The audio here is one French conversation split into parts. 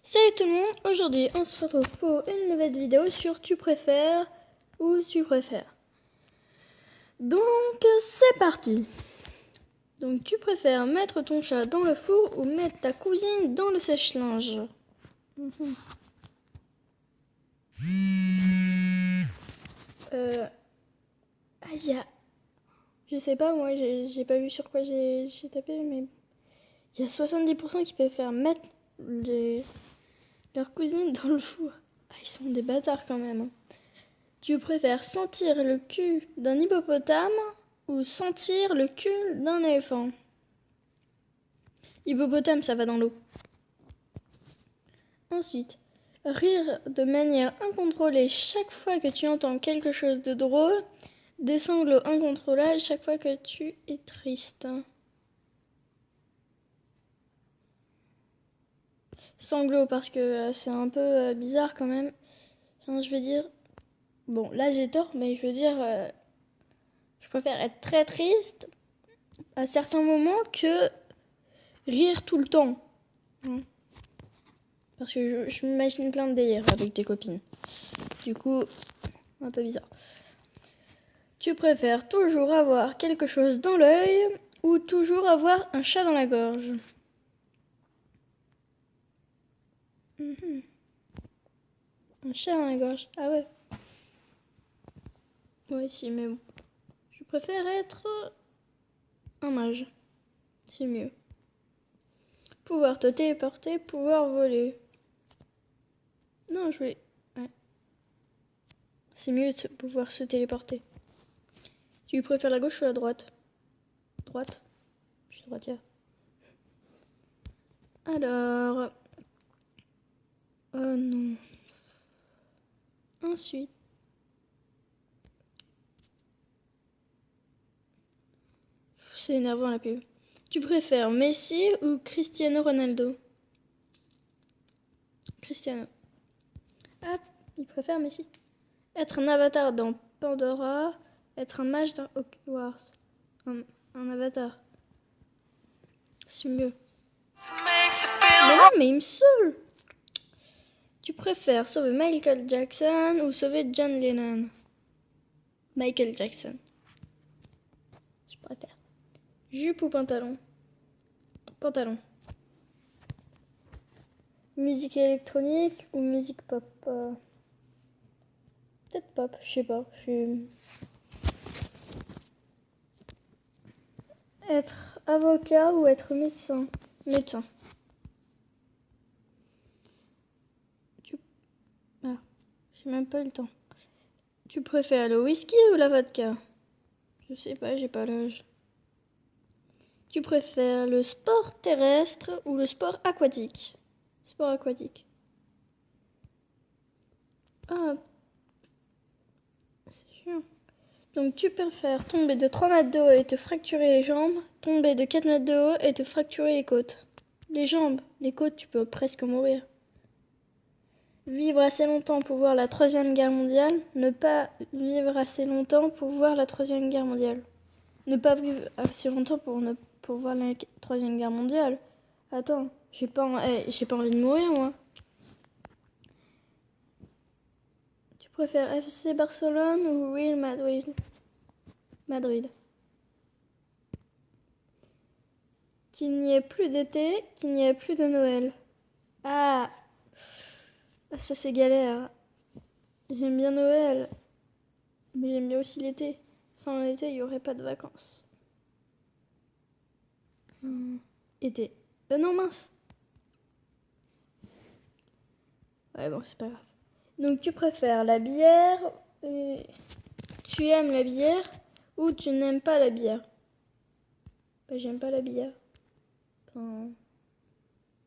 Salut tout le monde, aujourd'hui on se retrouve pour une nouvelle vidéo sur tu préfères ou tu préfères. Donc c'est parti. Donc tu préfères mettre ton chat dans le four ou mettre ta cousine dans le sèche-linge? Je sais pas, moi j'ai pas vu sur quoi j'ai tapé, mais il y a 70% qui préfèrent mettre leur cousine dans le four. Ah, ils sont des bâtards quand même. Hein. Tu préfères sentir le cul d'un hippopotame ou sentir le cul d'un éléphant? Hippopotame, ça va dans l'eau. Ensuite, rire de manière incontrôlée chaque fois que tu entends quelque chose de drôle. Des sanglots incontrôlables chaque fois que tu es triste. Sanglots parce que c'est un peu bizarre quand même. Enfin, je veux dire... Bon, là j'ai tort, mais je veux dire... je préfère être très triste à certains moments que rire tout le temps. Parce que je m'imagine plein de délires avec tes copines. Du coup, un peu bizarre. Tu préfères toujours avoir quelque chose dans l'œil ou toujours avoir un chat dans la gorge? Un chat dans la gorge. Ah ouais. Ouais, si, mais bon. Je préfère être un mage. C'est mieux. Pouvoir te téléporter, pouvoir voler. Non, je vais... Ouais. C'est mieux de pouvoir se téléporter. Tu préfères la gauche ou la droite? Droite. Je suis droitière. Alors... Oh non. Ensuite... C'est énervant la pub. Tu préfères Messi ou Cristiano Ronaldo? Cristiano. Ah, il préfère Messi. Être un avatar dans Pandora, être un mage dans Hogwarts. Un avatar. C'est mieux. Mais non, mais il me saoule. Tu préfères sauver Michael Jackson ou sauver John Lennon? Michael Jackson. Je préfère. Jupe ou pantalon? Pantalon. Musique électronique ou musique pop? Peut-être pop, je sais pas. Être avocat ou être médecin? Médecin. Ah, j'ai même pas eu le temps. Tu préfères le whisky ou la vodka? Je sais pas, j'ai pas l'âge. Tu préfères le sport terrestre ou le sport aquatique? Sport aquatique. Ah, c'est sûr. Donc tu préfères tomber de 3 mètres de haut et te fracturer les jambes, tomber de 4 mètres de haut et te fracturer les côtes. Les jambes, les côtes, tu peux presque mourir. Vivre assez longtemps pour voir la Troisième Guerre mondiale, ne pas vivre assez longtemps pour voir la Troisième Guerre mondiale. Ne pas vivre assez longtemps pour voir la Troisième Guerre mondiale. Attends, j'ai pas envie de mourir, moi. Tu préfères FC Barcelone ou Real Madrid? Madrid. Qu'il n'y ait plus d'été, qu'il n'y ait plus de Noël. Ah, ça c'est galère. J'aime bien Noël, mais j'aime bien aussi l'été. Sans l'été, il n'y aurait pas de vacances. Été. Non, mince. Ouais, bon, c'est pas grave. Donc, tu préfères la bière, tu aimes la bière, ou tu n'aimes pas la bière? Bah, j'aime pas la bière. Enfin,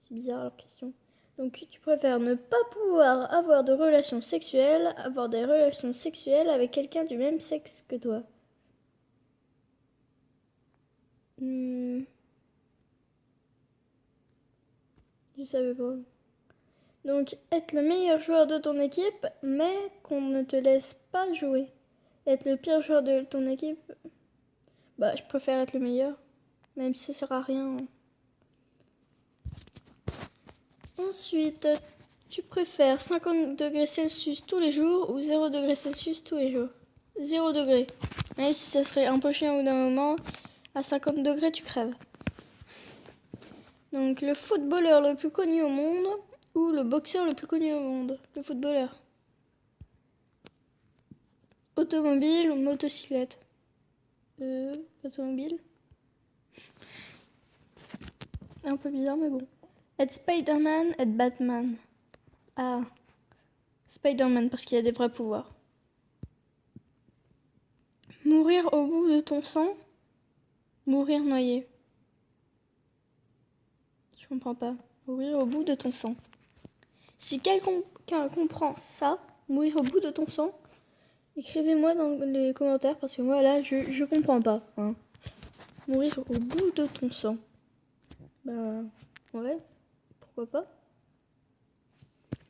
c'est bizarre leur question. Donc, tu préfères ne pas pouvoir avoir de relations sexuelles, avoir des relations sexuelles avec quelqu'un du même sexe que toi? Je savais pas. Donc, être le meilleur joueur de ton équipe, mais qu'on ne te laisse pas jouer. Être le pire joueur de ton équipe, bah, je préfère être le meilleur, même si ça sert à rien. Ensuite, tu préfères 50 degrés Celsius tous les jours ou 0 degrés Celsius tous les jours? 0 degrés. Même si ça serait un peu chiant au bout d'un moment, à 50 degrés, tu crèves. Donc, le footballeur le plus connu au monde ou le boxeur le plus connu au monde? Le footballeur. Automobile ou motocyclette? Automobile. Un peu bizarre, mais bon. Être Spider-Man, être Batman. Ah, Spider-Man parce qu'il a des vrais pouvoirs. Mourir au bout de ton sang, mourir noyé. Je comprends pas. Mourir au bout de ton sang. Si quelqu'un comprend ça, mourir au bout de ton sang, écrivez-moi dans les commentaires parce que moi là, je comprends pas. Hein. Mourir au bout de ton sang. Bah, ouais, pourquoi pas.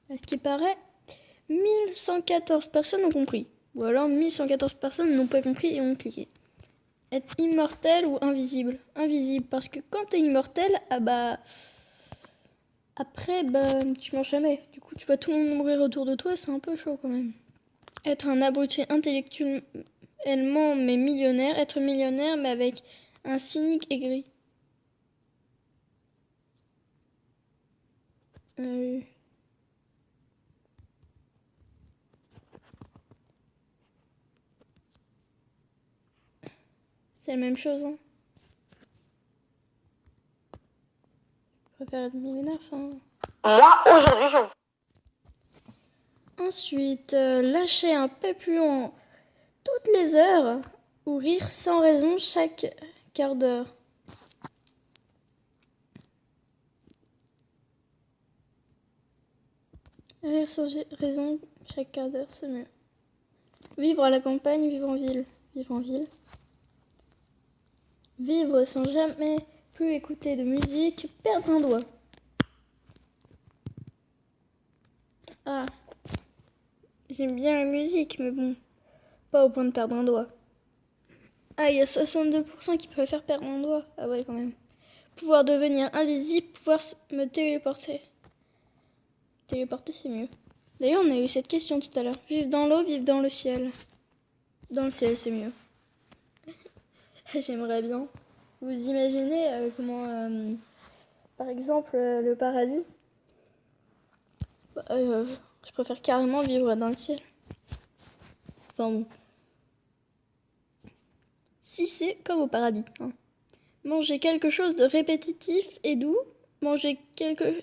À ce qui paraît, 1114 personnes ont compris. Ou alors 1114 personnes n'ont pas compris et ont cliqué. Être immortel ou invisible? Invisible, parce que quand t'es immortel, ah bah... Après, bah, tu meurs jamais. Du coup, tu vois tout le monde mourir autour de toi, c'est un peu chaud quand même. Être un abruti intellectuellement mais millionnaire. Être millionnaire mais avec un cynique aigri. C'est la même chose, hein. Je préfère être millionnaire, enfin... Moi, aujourd'hui, je... Ensuite, lâcher un papillon toutes les heures ou rire sans raison chaque quart d'heure. Rire sans raison chaque quart d'heure, c'est mieux. Vivre à la campagne, vivre en ville. Vivre en ville. Vivre sans jamais plus écouter de musique, perdre un doigt. Ah, j'aime bien la musique, mais bon, pas au point de perdre un doigt. Ah, il y a 62% qui préfèrent perdre un doigt. Ah ouais, quand même. Pouvoir devenir invisible, pouvoir me téléporter. Téléporter, c'est mieux. D'ailleurs, on a eu cette question tout à l'heure. Vivre dans l'eau, vivre dans le ciel. Dans le ciel, c'est mieux. J'aimerais bien. Vous imaginez comment, par exemple, le paradis. Je préfère carrément vivre dans le ciel. Enfin bon. Si c'est comme au paradis. Hein. Manger quelque chose de répétitif et doux. Manger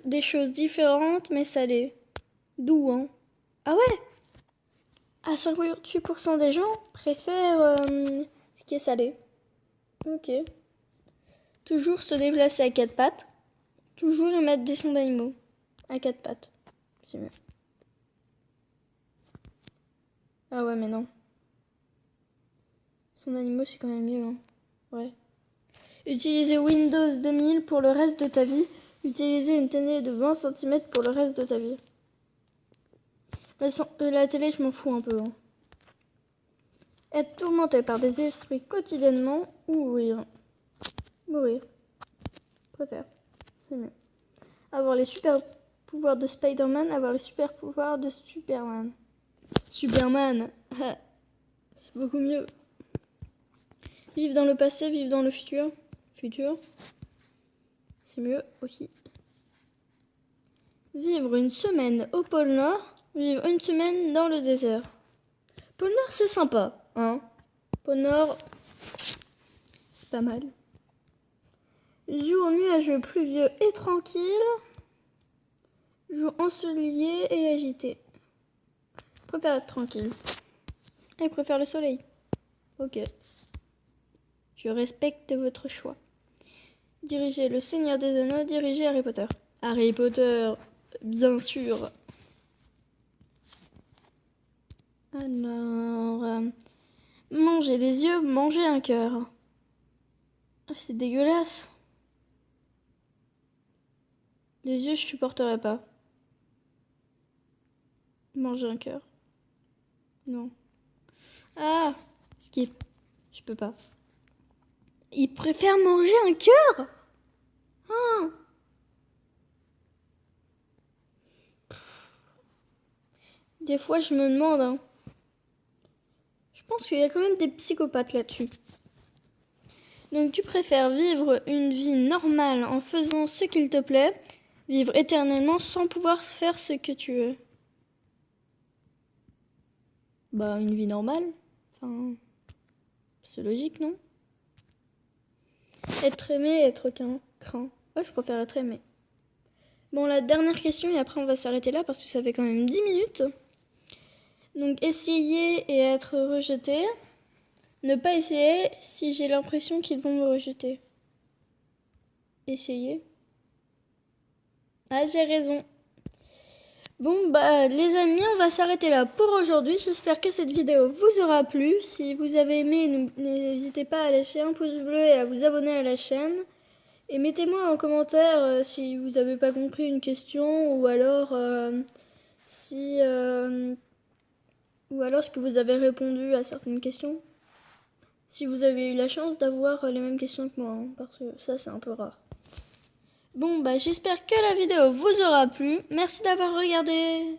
des choses différentes mais salées. Doux, hein. Ah ouais. À 58% des gens préfèrent ce qui est salé. Ok. Toujours se déplacer à quatre pattes. Toujours émettre des sons d'animaux. À quatre pattes. C'est mieux. Ah ouais, mais non. Son d'animaux, c'est quand même mieux. Hein. Ouais. Utiliser Windows 2000 pour le reste de ta vie. Utiliser une télé de 20 cm pour le reste de ta vie. La télé, je m'en fous un peu. Hein. Être tourmenté par des esprits quotidiennement ou mourir. Mourir. Préfère. C'est mieux. Avoir les super pouvoirs de Spider-Man, avoir les super pouvoirs de Superman. Superman. C'est beaucoup mieux. Vivre dans le passé, vivre dans le futur. Futur. C'est mieux aussi. Vivre une semaine au pôle Nord, vivre une semaine dans le désert. Pôle Nord, c'est sympa, hein. Pôle Nord, c'est pas mal. Jour nuageux, pluvieux et tranquille. Jour ensoleillé et agité. Je préfère être tranquille. Et préfère le soleil. Ok. Je respecte votre choix. Diriger le Seigneur des Anneaux, diriger Harry Potter. Harry Potter, bien sûr. Alors, manger des yeux, manger un cœur. Ah, c'est dégueulasse. Les yeux, je supporterais pas. Manger un cœur. Non. Ah, skip. Je peux pas. Il préfère manger un cœur. Ah. Des fois, je me demande, hein. Je pense qu'il y a quand même des psychopathes là-dessus. Donc, tu préfères vivre une vie normale en faisant ce qu'il te plaît, vivre éternellement sans pouvoir faire ce que tu veux? Bah, une vie normale. Enfin, c'est logique, non? Être aimé, être craint. Ouais, je préfère être aimé. Bon, la dernière question et après on va s'arrêter là parce que ça fait quand même 10 minutes. Donc, essayer et être rejeté. Ne pas essayer si j'ai l'impression qu'ils vont me rejeter. Essayer. Ah, j'ai raison. Bon, bah, les amis, on va s'arrêter là pour aujourd'hui. J'espère que cette vidéo vous aura plu. Si vous avez aimé, n'hésitez pas à lâcher un pouce bleu et à vous abonner à la chaîne. Et mettez-moi en commentaire si vous n'avez pas compris une question ou alors si ou alors ce que vous avez répondu à certaines questions. Si vous avez eu la chance d'avoir les mêmes questions que moi, hein, parce que ça c'est un peu rare. Bon bah j'espère que la vidéo vous aura plu. Merci d'avoir regardé.